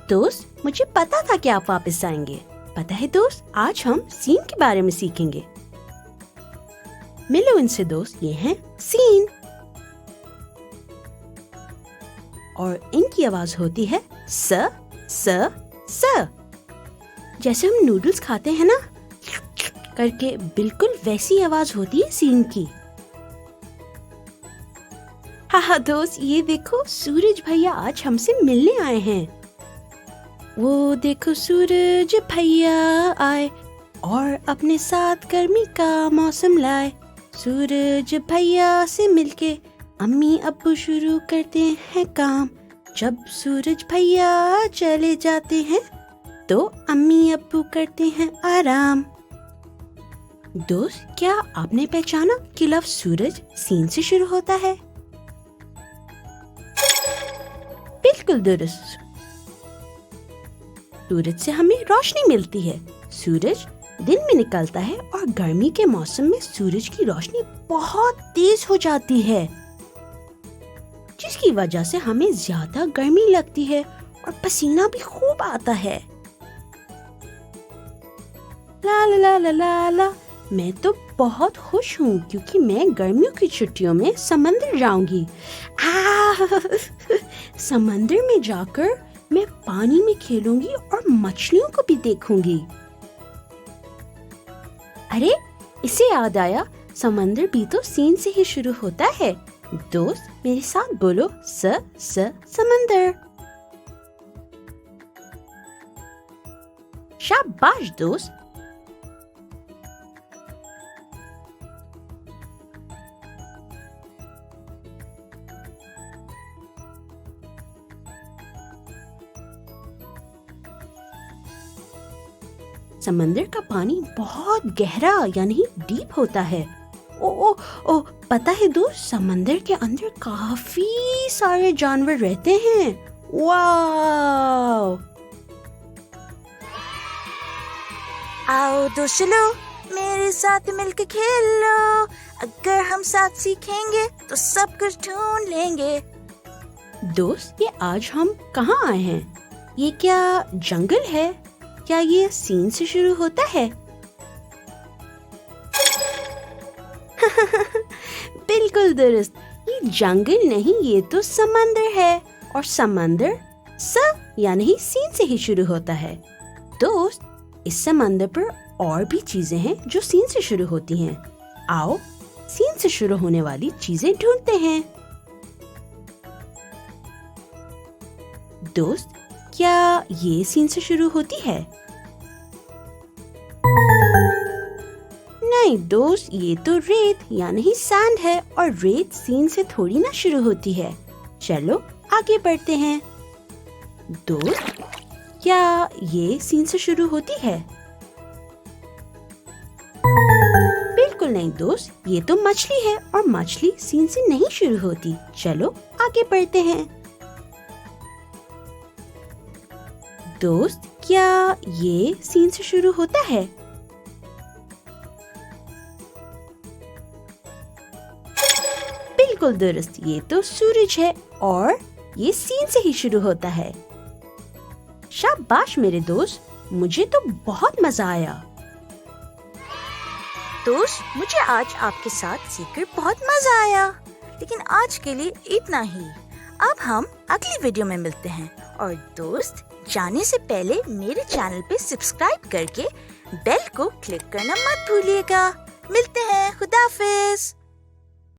دوست مجھے پتا تھا کہ آپ واپس آئیں گے. پتا ہے دوست آج ہم سین کے بارے میں سیکھیں گے. ملو ان سے دوست، یہ ہیں سین اور ان کی آواز ہوتی ہے س س س. جیسے ہم نوڈلز کھاتے ہیں نا کر کے، بالکل ویسی آواز ہوتی ہے سین کی. ہاں دوست یہ دیکھو سورج بھیا آج ہم سے ملنے آئے ہیں. وہ دیکھو سورج بھیا آئے اور اپنے ساتھ گرمی کا موسم لائے. سورج بھیا سے مل کے امی ابو شروع کرتے ہیں کام. جب سورج بھیا چلے جاتے ہیں تو امی ابو کرتے ہیں آرام. دوست کیا آپ نے پہچانا کہ لفظ سورج سین سے شروع ہوتا ہے؟ بالکل درست. سورج سے ہمیں روشنی ملتی ہے. سورج دن میں نکلتا ہے اور گرمی کے موسم میں سورج کی روشنی بہت تیز ہو جاتی ہے، جس کی وجہ سے ہمیں زیادہ گرمی لگتی ہے اور پسینہ بھی خوب آتا ہے. لا لا لا لا لا لا. میں تو بہت خوش ہوں کیونکہ میں گرمیوں کی چھٹیوں میں سمندر جاؤں گی. سمندر میں جا کر میں پانی میں کھیلوں گی اور مچھلیوں کو بھی دیکھوں گی. ارے اسے یاد آیا، سمندر بھی تو سین سے ہی شروع ہوتا ہے. دوست میرے ساتھ بولو س س سمندر. شاباش دوست. سمندر کا پانی بہت گہرا یعنی ڈیپ ہوتا ہے. او پتہ ہے دوست سمندر کے اندر کافی سارے جانور رہتے ہیں. واو. آؤ دوست چلو میرے ساتھ مل کے کھیلو. اگر ہم ساتھ سیکھیں گے تو سب کچھ ڈھونڈ لیں گے. دوست یہ آج ہم کہاں آئے ہیں؟ یہ کیا جنگل ہے؟ کیا یہ سین سے شروع ہوتا ہے؟ بالکل درست. یہ جنگل نہیں، یہ تو سمندر ہے اور سمندر س یعنی سین سے ہی شروع ہوتا ہے. دوست اس سمندر پر اور بھی چیزیں ہیں جو سین سے شروع ہوتی ہیں. آؤ سین سے شروع ہونے والی چیزیں ڈھونڈتے ہیں. دوست کیا یہ سین سے شروع ہوتی ہے؟ نہیں دوست یہ تو ریت یعنی سینڈ ہے اور ریت سین سے تھوڑی نہ شروع ہوتی ہے. چلو آگے بڑھتے ہیں. دوست کیا یہ سین سے شروع ہوتی ہے؟ بالکل نہیں دوست یہ تو مچھلی ہے اور مچھلی سین سے نہیں شروع ہوتی. چلو آگے بڑھتے ہیں. دوست کیا یہ سین سے شروع ہوتا ہے؟ بالکل درست یہ تو سورج ہے اور یہ سین سے ہی شروع ہوتا ہے. شاباش میرے دوست مجھے تو بہت مزہ آیا. دوست مجھے آج آپ کے ساتھ سیکھ کر بہت مزہ آیا، لیکن آج کے لیے اتنا ہی. اب ہم اگلی ویڈیو میں ملتے ہیں. اور دوست جانے سے پہلے میرے چینل پہ سبسکرائب کر کے بیل کو کلک کرنا مت بھولیے گا. ملتے ہیں. خدا حافظ.